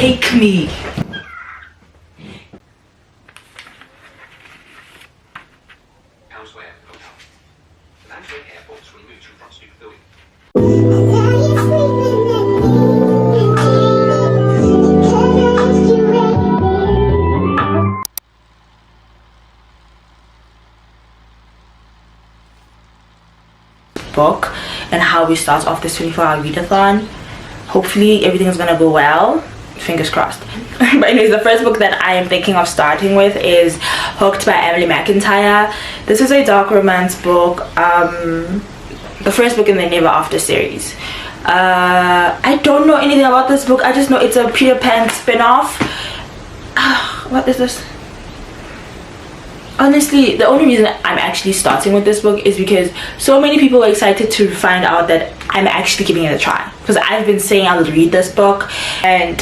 take me. Book and how we start off this 24-hour readathon. Hopefully everything is gonna go well, fingers crossed. But anyways, the first book that I am thinking of starting with is Hooked by Emily McIntyre. This is a dark romance book, the first book in the Never After series. I don't know anything about this book. I just know it's a Peter Pan spin-off. What is this? Honestly, the only reason I'm actually starting with this book is because so many people are excited to find out that I'm actually giving it a try, because I've been saying I'll read this book and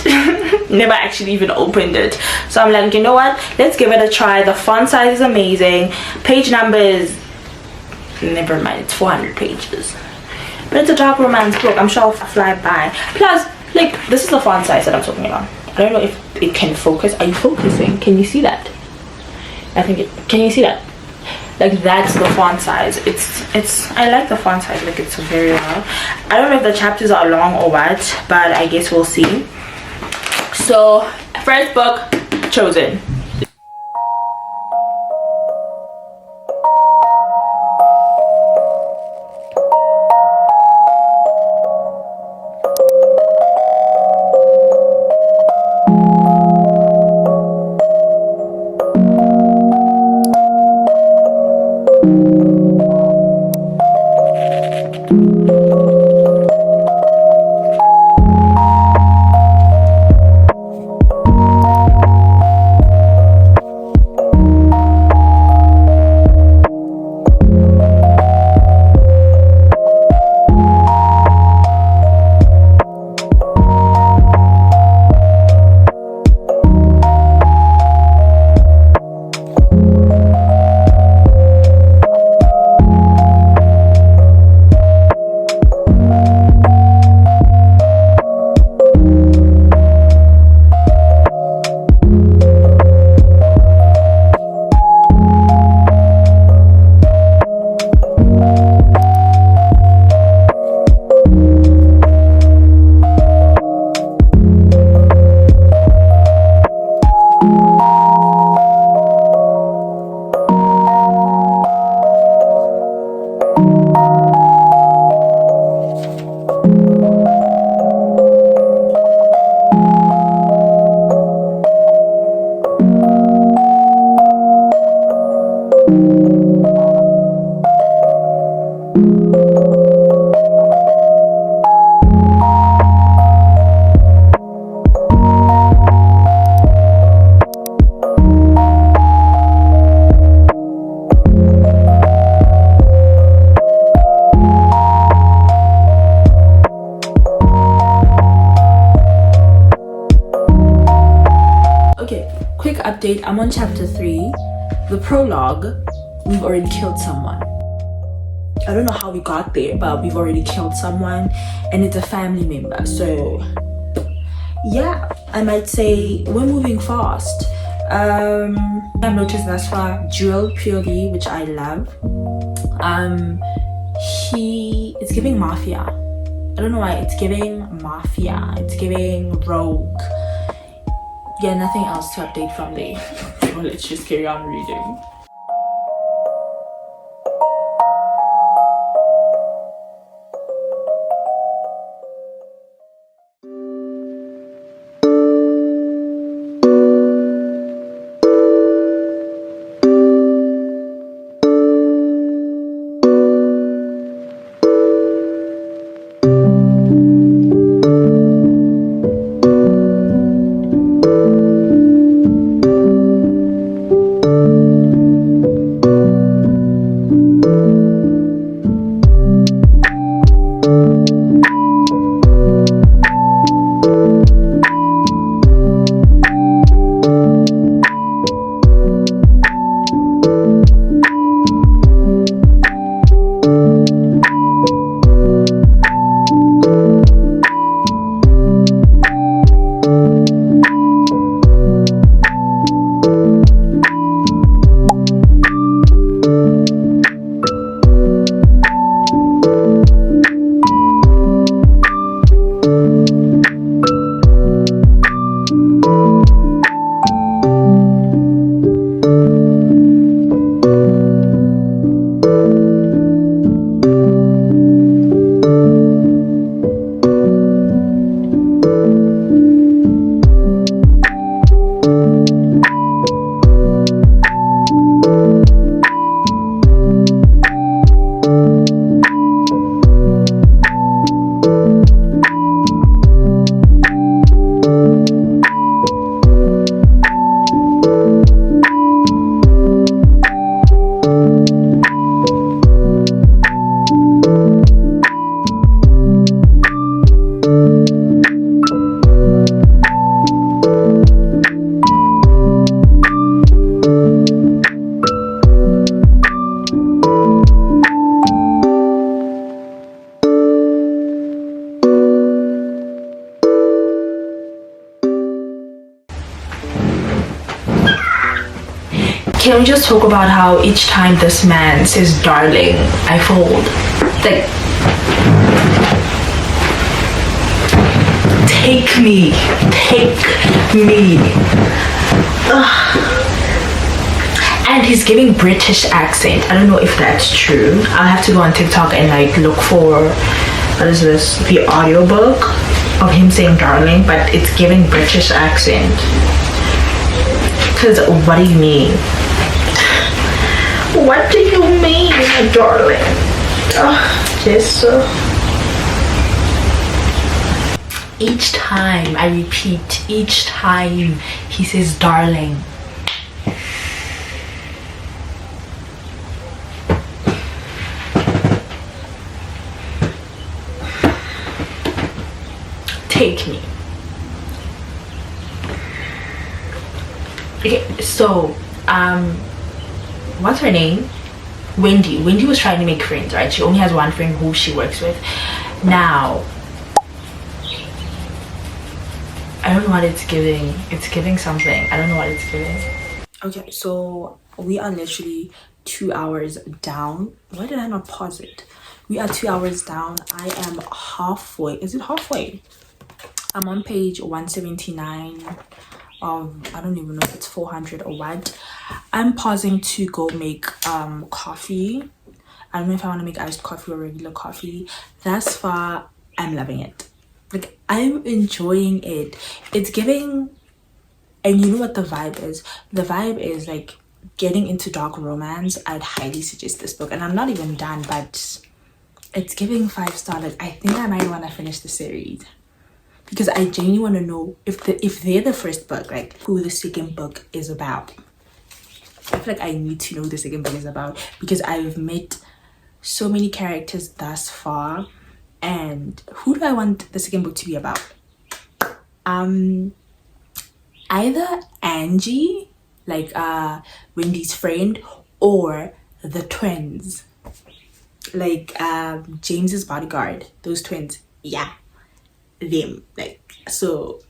never actually even opened it. So I'm like, you know what, let's give it a try. The font size is amazing, page number is, never mind, it's 400 pages, but it's a dark romance book. I'm sure I'll fly by. Plus, like, this is the font size that I'm talking about. I don't know if it can focus. Are you focusing? Can you see that? I think can you see that? Like, that's the font size. It's I like the font size, like it's very well. I don't know if the chapters are long or what, but I guess we'll see. So first book chosen. Update, I'm on chapter 3. The prologue, we've already killed someone. I don't know how we got there, but we've already killed someone, and it's a family member. So yeah, I might say we're moving fast. I've noticed thus far Jewel POV, which I love. It's giving mafia. I don't know why, it's giving mafia, it's giving rogue. Yeah, nothing else to update from there. Well, let's just carry on reading. Can we just talk about how each time this man says darling, I fold? Like, take me. Ugh. And he's giving British accent. I don't know if that's true. I'll have to go on TikTok and like look for, what is this, the audiobook of him saying darling, but it's giving British accent. Because what do you mean? What do you mean, darling? Yes. Each time, I repeat, each time he says darling, take me. Okay, so what's her name? Wendy was trying to make friends, right? She only has one friend who she works with. Now I don't know what it's giving. It's giving something. I don't know what it's giving. Okay, so we are literally 2 hours down. Why did I not pause it? We are 2 hours down. I am halfway. Is it halfway? I'm on page 179 of, I don't even know if it's 400 or what. I'm pausing to go make coffee. I don't know if I want to make iced coffee or regular coffee. Thus far, I'm loving it. Like, I'm enjoying it. It's giving, and you know what the vibe is? The vibe is like getting into dark romance. I'd highly suggest this book, and I'm not even done, but it's giving 5-star. Like, I think I might want to finish the series because I genuinely want to know if they're the first book, like who the second book is about. I feel like I need to know who the second book is about because I've met so many characters thus far. And who do I want the second book to be about? Either Angie, like Wendy's friend, or the twins, like James's bodyguard. Those twins, yeah, them. Like, so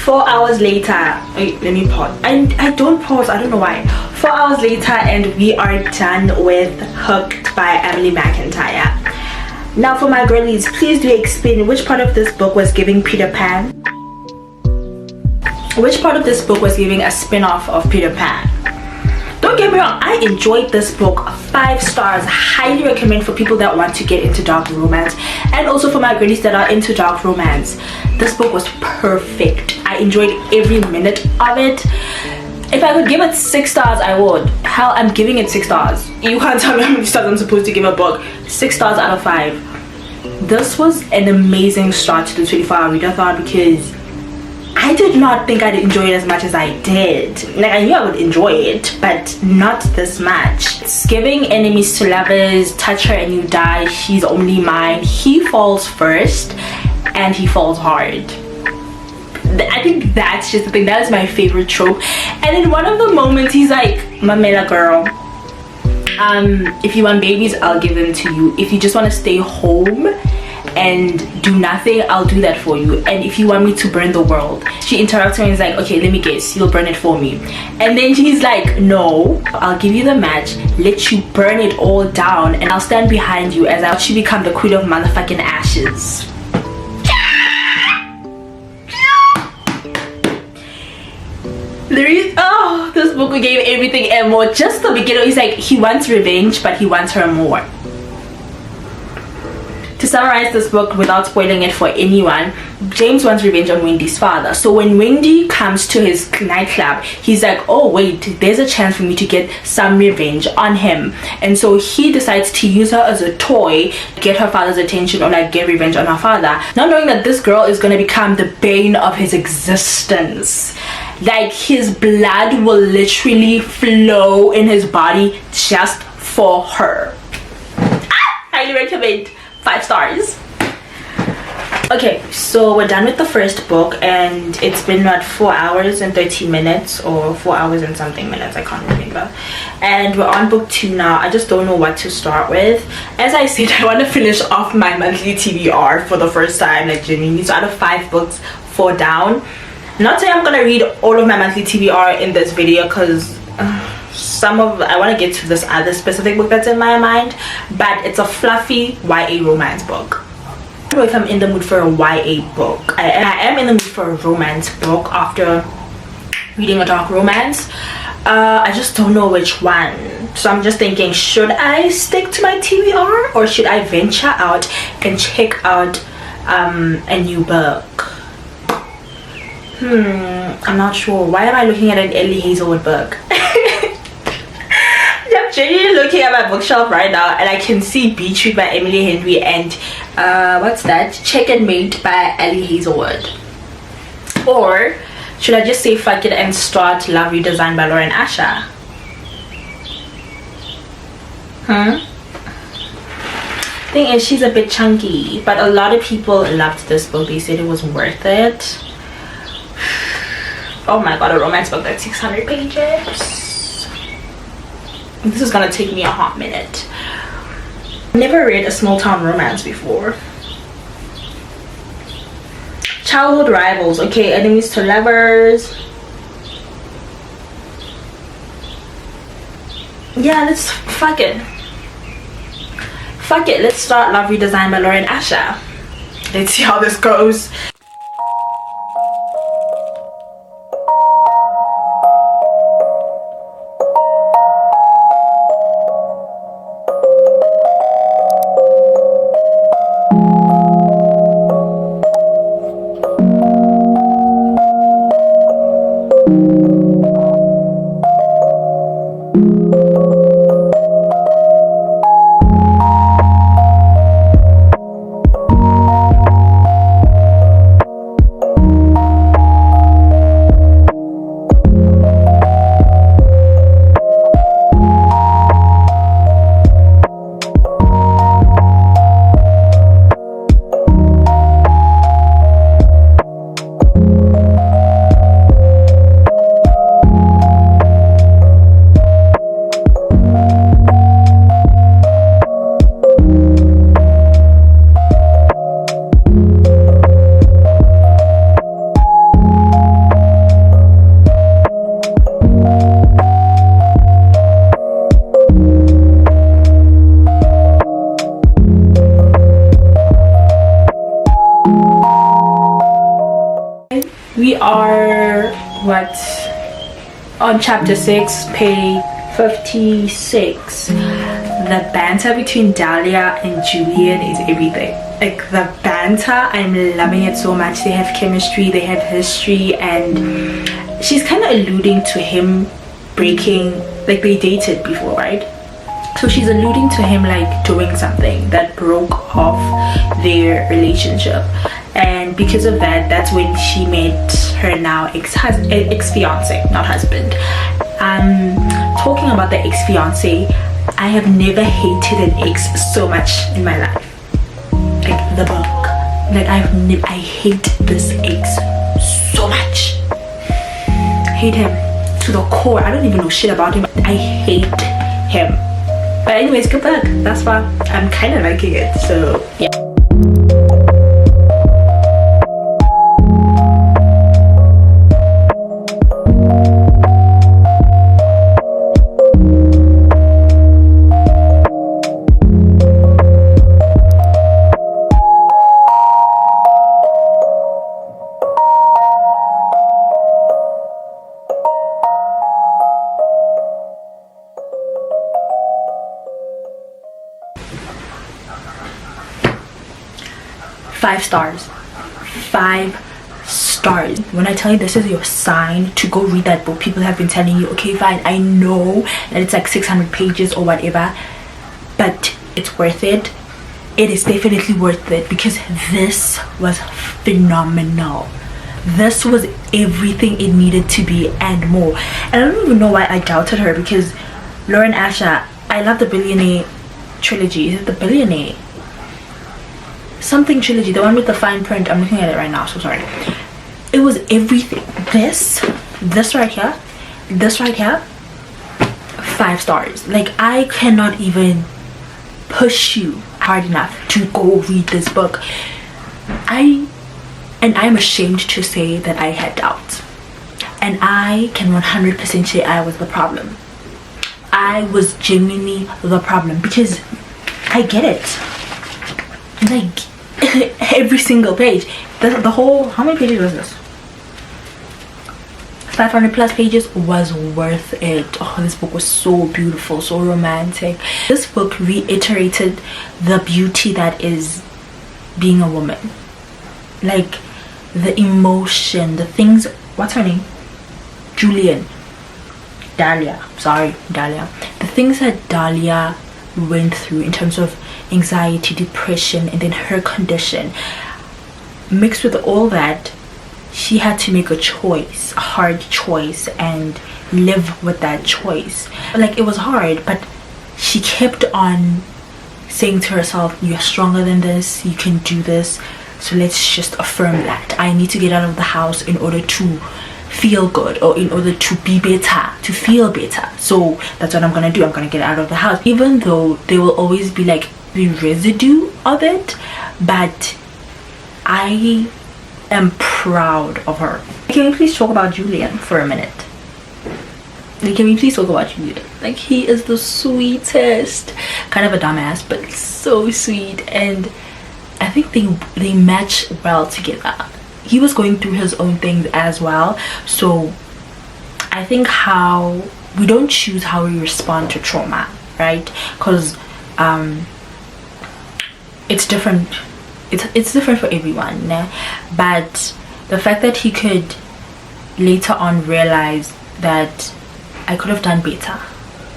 4 hours later, wait, let me pause. I don't pause, I don't know why. 4 hours later, and we are done with Hooked by Emily McIntyre. Now for my girlies, please do explain which part of this book was giving Peter Pan. Which part of this book was giving a spin-off of Peter Pan? Don't get me wrong, I enjoyed this book. 5 stars. Highly recommend for people that want to get into dark romance, and also for my girlies that are into dark romance. This book was perfect. I enjoyed every minute of it. If I could give it 6 stars, I would. Hell, I'm giving it 6 stars. You can't tell me how many stars I'm supposed to give a book. 6 stars out of 5. This was an amazing start to the 24-hour readathon because I did not think I'd enjoy it as much as I did. Like, I knew I would enjoy it, but not this much. It's giving enemies to lovers, touch her and you die, she's only mine. He falls first and he falls hard. I think that's just the thing. That is my favorite trope. And in one of the moments, he's like, Mamela girl, if you want babies, I'll give them to you. If you just want to stay home and do nothing, I'll do that for you. And if you want me to burn the world, she interrupts her and is like, okay, let me guess, you'll burn it for me. And then he's like, no, I'll give you the match, let you burn it all down, and I'll stand behind you as I watch you become the queen of motherfucking ashes. This book gave everything and more. Just the beginning, he's like, he wants revenge, but he wants her more. To summarize this book without spoiling it for anyone, James wants revenge on Wendy's father. So when Wendy comes to his nightclub, he's like, oh wait, there's a chance for me to get some revenge on him. And so he decides to use her as a toy to get her father's attention, or like get revenge on her father, not knowing that this girl is going to become the bane of his existence. Like, his blood will literally flow in his body just for her. highly recommend. 5 stars. Okay, so we're done with the first book, and it's been about 4 hours and 13 minutes, or 4 hours and something minutes, I can't remember. And we're on book 2 now. I just don't know what to start with. As I said, I want to finish off my monthly TBR for the first time, like genuinely. So out of 5 books, 4 down. Not saying I'm gonna read all of my monthly TBR in this video, because I want to get to this other specific book that's in my mind, but it's a fluffy YA romance book. I don't know if I'm in the mood for a YA book. I am in the mood for a romance book after reading a dark romance. I just don't know which one. So I'm just thinking, should I stick to my TBR, or should I venture out and check out a new book? I'm not sure. Why am I looking at an Ellie Hazelwood book? I'm genuinely looking at my bookshelf right now, and I can see Beetroot by Emily Henry and what's that? Check and Mate by Ellie Hazelwood. Or should I just say fuck it and start Love Redesigned by Lauren Asher? Thing is, she's a bit chunky, but a lot of people loved this book. They said it was worth it. Oh my god, a romance book that's 600 pages. This is gonna take me a hot minute. Never read a small town romance before. Childhood rivals. Okay, enemies to lovers. Yeah, let's fuck it. Fuck it, let's start Love Redesigned by Lauren Asher. Let's see how this goes. We are on chapter 6, page 56. The banter between Dahlia and Julian is everything. Like, the banter, I'm loving it so much. They have chemistry, they have history, and she's kind of alluding to him breaking, like they dated before, right? So she's alluding to him like doing something that broke off their relationship, and because of that, that's when she met her now ex-fiance, not husband. Talking about the ex-fiance, I have never hated an ex so much in my life. Like, the book, like I hate this ex so much. Hate him to the core. I don't even know shit about him. I hate him. But anyways, good book. That's why I'm kind of liking it. So yeah. Five stars. 5 stars. When I tell you this is your sign to go read that book, people have been telling you, okay, fine, I know that it's like 600 pages or whatever, but it's worth it. It is definitely worth it, because this was phenomenal. This was everything it needed to be and more. And I don't even know why I doubted her, because Lauren Asher, I love The Billionaire trilogy. Is it the Billionaire? Something trilogy, the one with the fine print. I'm looking at it right now, so sorry. It was everything. This right here, this right here, 5 stars. Like, I cannot even push you hard enough to go read this book. I'm ashamed to say that I had doubts, and I can 100% say I was the problem. I was genuinely the problem, because I get it. Like, every single page, the whole, how many pages was this? 500 plus pages was worth it. Oh, this book was so beautiful, so romantic. This book reiterated the beauty that is being a woman. Like, the emotion, the things. What's her name? Dahlia. The things that Dahlia went through in terms of anxiety, depression, and then her condition, mixed with all that, she had to make a choice, a hard choice, and live with that choice. Like, it was hard, but she kept on saying to herself, you're stronger than this, you can do this, so let's just affirm that. I need to get out of the house in order to feel good, or in order to be better, to feel better. So that's what I'm gonna do. I'm gonna get out of the house, even though there will always be like the residue of it, but I am proud of her. Can we please talk about Julian for a minute? Like, can we please talk about Julian? Like, he is the sweetest, kind of a dumbass, but so sweet, and I think they match well together. He was going through his own things as well, so I think how we don't choose how we respond to trauma, right? Because it's different. It's different for everyone, né? But the fact that he could later on realize that I could have done better,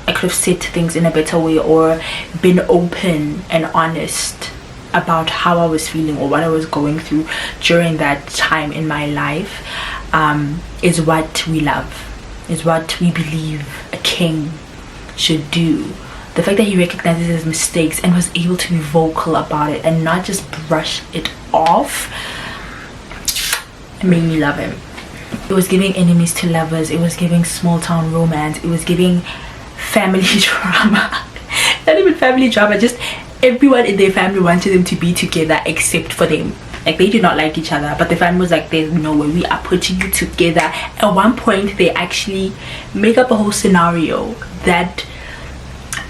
I could have said things in a better way, or been open and honest about how I was feeling or what I was going through during that time in my life, is what we love, is what we believe a king should do. The fact that he recognizes his mistakes and was able to be vocal about it and not just brush it off, it made me love him. It was giving enemies to lovers, it was giving small town romance, it was giving family drama. Not even family drama, just everyone in their family wanted them to be together except for them. Like, they did not like each other, but the family was like, there's no way, we are putting you together. At one point they actually make up a whole scenario that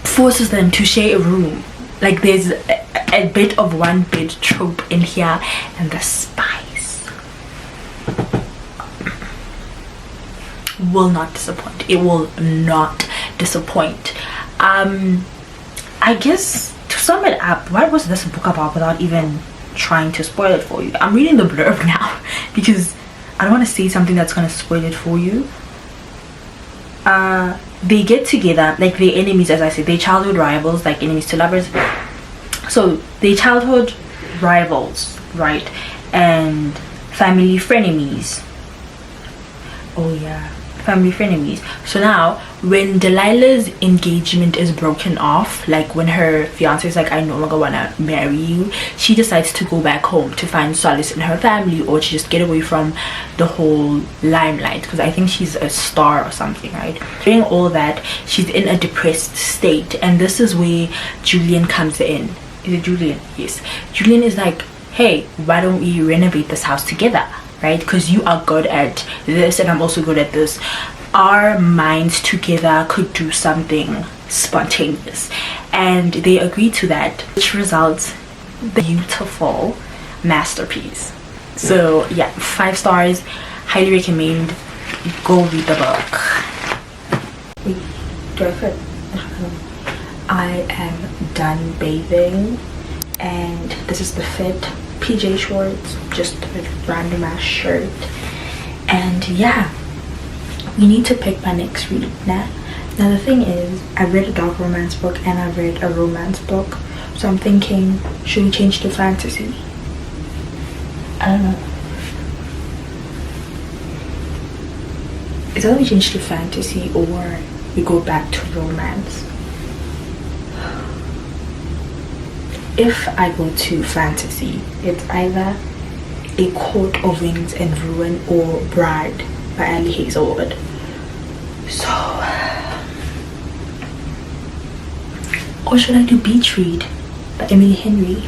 forces them to share a room. Like, there's a bit of one bed trope in here, and the spice will not disappoint. It will not disappoint. I guess to sum it up, what was this book about without even trying to spoil it for you? I'm reading the blurb now because I don't want to say something that's going to spoil it for you. They get together, like, they're enemies, as I said, they're childhood rivals, like enemies to lovers. So they childhood rivals, right? And family frenemies. Oh yeah, family frenemies. So now when Delilah's engagement is broken off, like when her fiance is like, I no longer want to marry you, she decides to go back home to find solace in her family, or to just get away from the whole limelight, because I think she's a star or something, right? During all that, she's in a depressed state, and this is where Julian comes in. Is it Julian? Yes. Julian is like, hey, why don't we renovate this house together, right? Because you are good at this and I'm also good at this. Our minds together could do something spontaneous, and they agree to that, which results in the beautiful masterpiece. So yeah, 5 stars, highly recommend. Go read the book. Wait, do I fit? I am done bathing, and this is the fit. PJ shorts, just with random ass shirt, and yeah, we need to pick my next read. Now the thing is, I read a dark romance book and I read a romance book, so I'm thinking, should we change to fantasy? I don't know. It's either we change to fantasy or we go back to romance. if I go to fantasy, it's either A Court of Wings and Ruin or Bride by Ali Hazelwood. So, or should I do Beach Read by Emily Henry?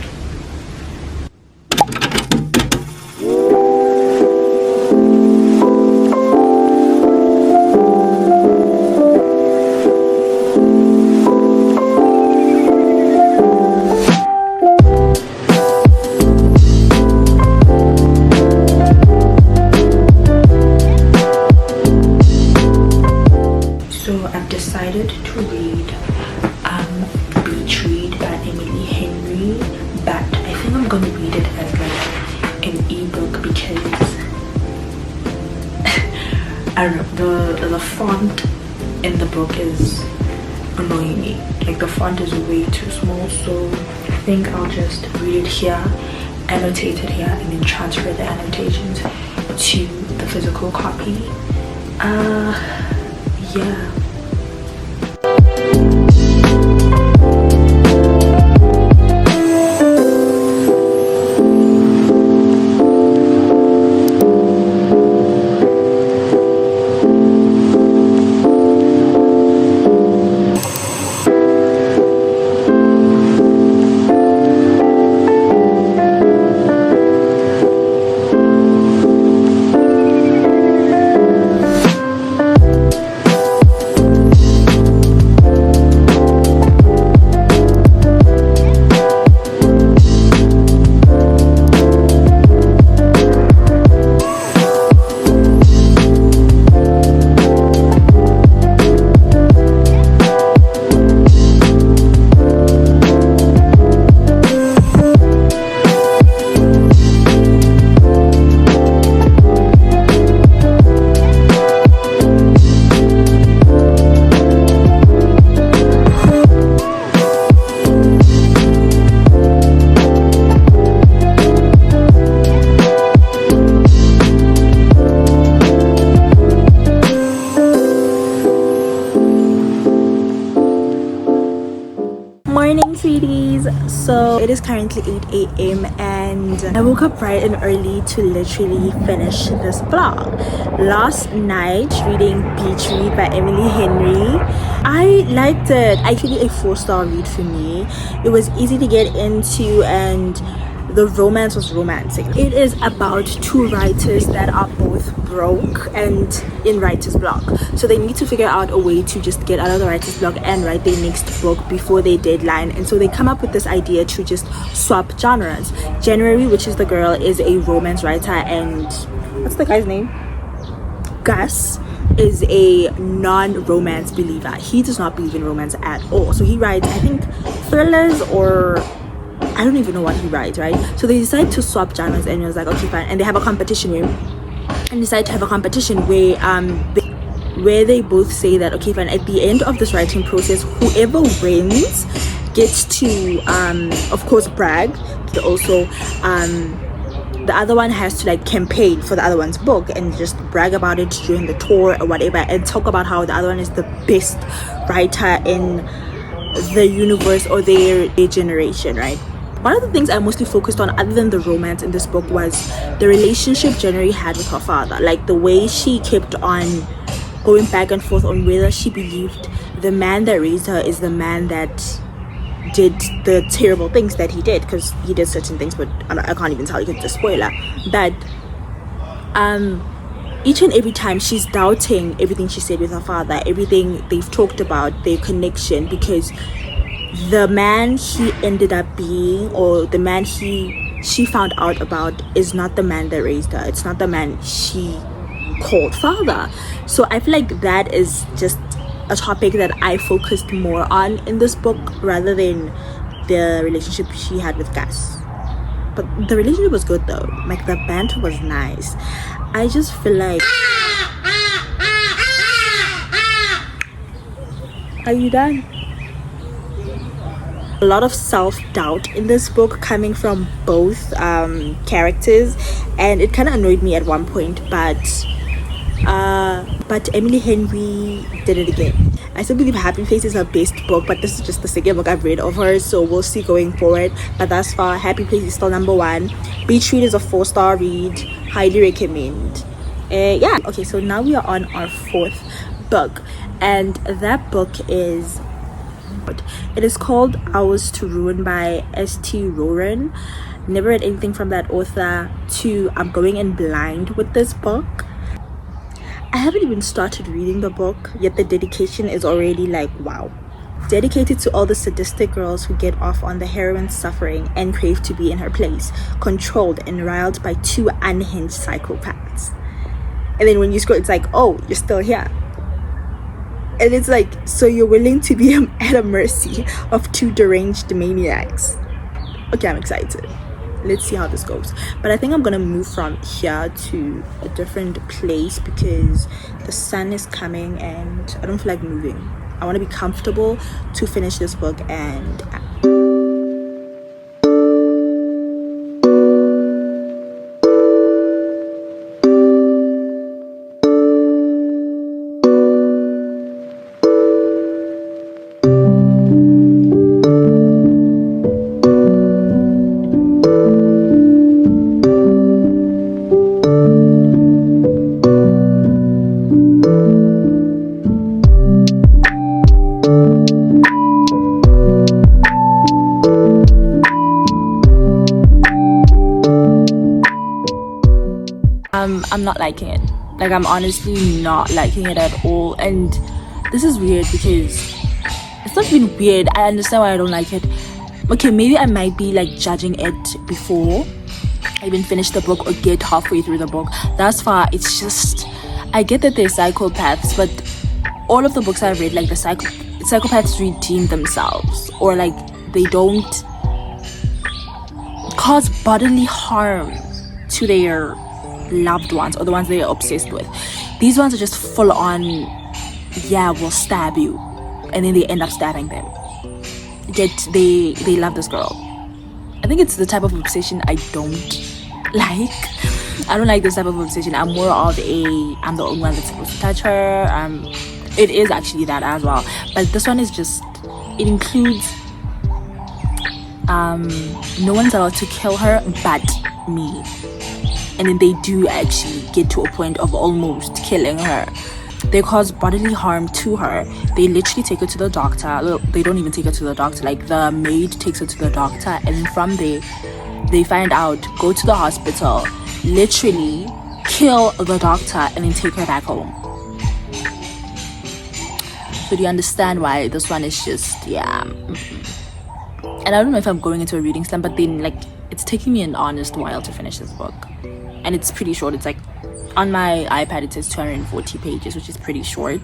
Decided to read Beach Read by Emily Henry, but I think I'm gonna read it as like an ebook because I don't know, the font in the book is annoying me. Like the font is way too small, so I think I'll just read it here, annotate it here, and then transfer the annotations to the physical copy. Yeah. Morning, sweeties. So it is currently 8 a.m. and I woke up bright and early to literally finish this blog. Last night reading Beach Read by Emily Henry, I liked it. Actually a 4-star read for me. It was easy to get into and the romance was romantic. It is about two writers that are both broke and in writer's block, so they need to figure out a way to just get out of the writer's block and write their next book before their deadline. And so they come up with this idea to just swap genres. January, which is the girl, is a romance writer, and what's the guy's name? Gus is a non-romance believer. He does not believe in romance at all, so he writes, I think, thrillers, or I don't even know what he writes, right? So they decide to swap genres, and it was like, okay, fine. And they have a competition where they both say that, okay, fine, at the end of this writing process, whoever wins gets to of course brag. Also the other one has to like campaign for the other one's book and just brag about it during the tour or whatever, and talk about how the other one is the best writer in the universe or their generation, right? One of the things I mostly focused on, other than the romance in this book, was the relationship January had with her father. Like the way she kept on going back and forth on whether she believed the man that raised her is the man that did the terrible things that he did, because he did certain things, but I can't even tell you because it's a spoiler. But each and every time she's doubting everything she said with her father, everything they've talked about, their connection, because the man he ended up being, or the man she found out about, is not the man that raised her. It's not the man she called father. So I feel like that is just a topic that I focused more on in this book rather than the relationship she had with Gus. But the relationship was good though. Like the banter was nice. I just feel like, are you done? A lot of self-doubt in this book coming from both characters, and it kind of annoyed me at one point, but but Emily Henry did it again. I still believe Happy Place is her best book, but this is just the second book I've read of hers, so we'll see going forward. But thus far, Happy Place is still number 1. Beach Read is a 4-star read. Highly recommend. Yeah. Okay, so now we are on our 4th book, and that book is, it is called Ours to Ruin by S.T. Roran. Never read anything from that author. I'm going in blind with this book. I haven't even started reading the book, yet the dedication is already like, wow. Dedicated to all the sadistic girls who get off on the heroine's suffering and crave to be in her place, controlled and riled by 2 unhinged psychopaths. And then when you scroll, it's like, oh, you're still here. And it's like, so you're willing to be at a mercy of 2 deranged maniacs. Okay, I'm excited. Let's see how this goes. But I think I'm gonna move from here to a different place because the sun is coming and I don't feel like moving. I want to be comfortable to finish this book. And I'm not liking it. Like, I'm honestly not liking it at all. And this is weird because it's not even weird. I understand why I don't like it. Okay, maybe I might be like judging it before I even finish the book or get halfway through the book. Thus far, it's just, I get that they're psychopaths, but all of the books I've read, like the psychopaths redeem themselves, or like they don't cause bodily harm to their loved ones or the ones they are obsessed with. These ones are just full on, yeah, we'll stab you, and then they end up stabbing them. Yet they love this girl. I think it's the type of obsession I don't like. I don't like this type of obsession. I'm more of I'm the only one that's supposed to touch her. It is actually that as well, but this one is just, it includes no one's allowed to kill her but me. And then they do actually get to a point of almost killing her. They cause bodily harm to her. They literally take her to the doctor. They don't even take her to the doctor. Like, the maid takes her to the doctor, and then from there, they find out, go to the hospital, literally kill the doctor, and then take her back home. So do you understand why this one is just, yeah. And I don't know if I'm going into a reading slump, but then, like, it's taking me an honest while to finish this book. And it's pretty short. It's like, on my iPad it says 240 pages, which is pretty short,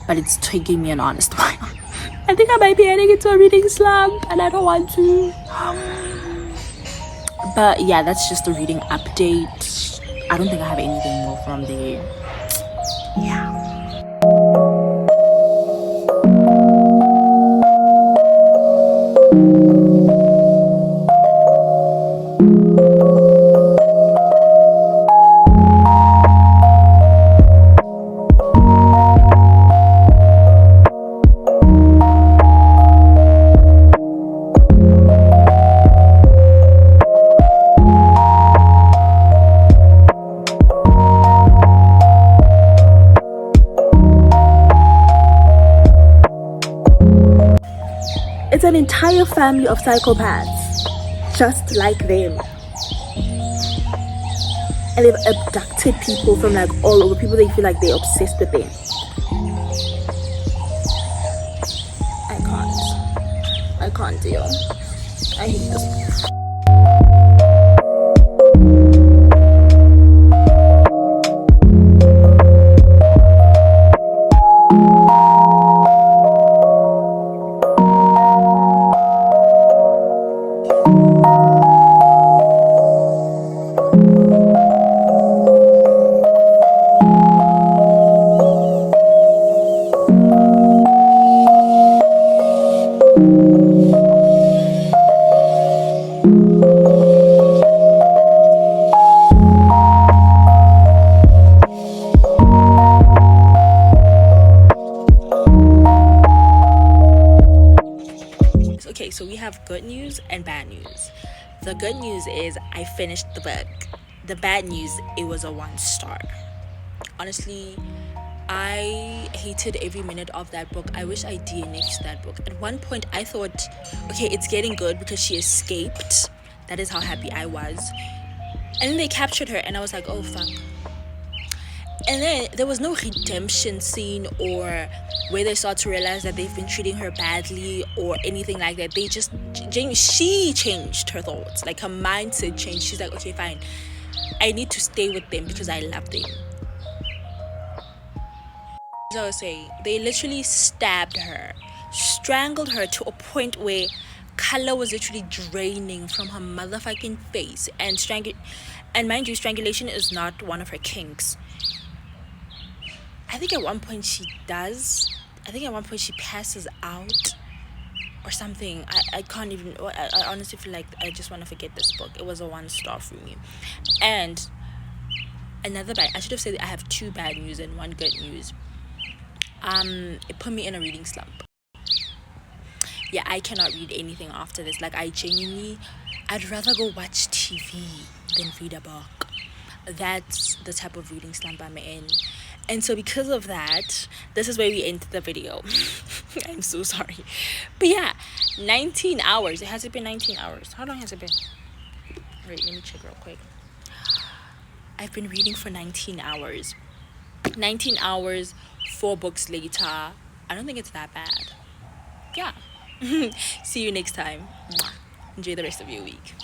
but it's taking me an honest while. I think I might be heading into a reading slump and I don't want to. But yeah, that's just a reading update. I don't think I have anything more from there. Yeah. It's an entire family of psychopaths, just like them. And they've abducted people from like all over, people they feel like they're obsessed with them. I can't deal. I hate this. so we have good news and bad news. The good news is I finished the book. The bad news, it was a 1-star. Honestly, I hated every minute of that book. I wish I DNF'd that book. At one point, I thought, okay, it's getting good because she escaped. That is how happy I was. And then they captured her, and I was like, oh, fuck. And then there was no redemption scene or where they start to realize that they've been treating her badly or anything like that. They just, she changed her thoughts. Like, her mindset changed. She's like, okay, fine. I need to stay with them because I love them. As I was saying, they literally stabbed her, strangled her to a point where color was literally draining from her motherfucking face. And mind you, strangulation is not one of her kinks. I think at one point she does. I think at one point she passes out or something. I can't even. I honestly feel like I just want to forget this book. It was a 1-star for me. And another bad. I should have said I have 2 bad news and 1 good news. It put me in a reading slump. Yeah, I cannot read anything after this. Like, I'd rather go watch TV than read a book. That's the type of reading slump I'm in. And so because of that, this is where we end the video. I'm so sorry. But yeah, 19 hours. It has been 19 hours. How long has it been? Wait, let me check real quick. I've been reading for 19 hours. 19 hours, 4 books later. I don't think it's that bad. Yeah. See you next time. Enjoy the rest of your week.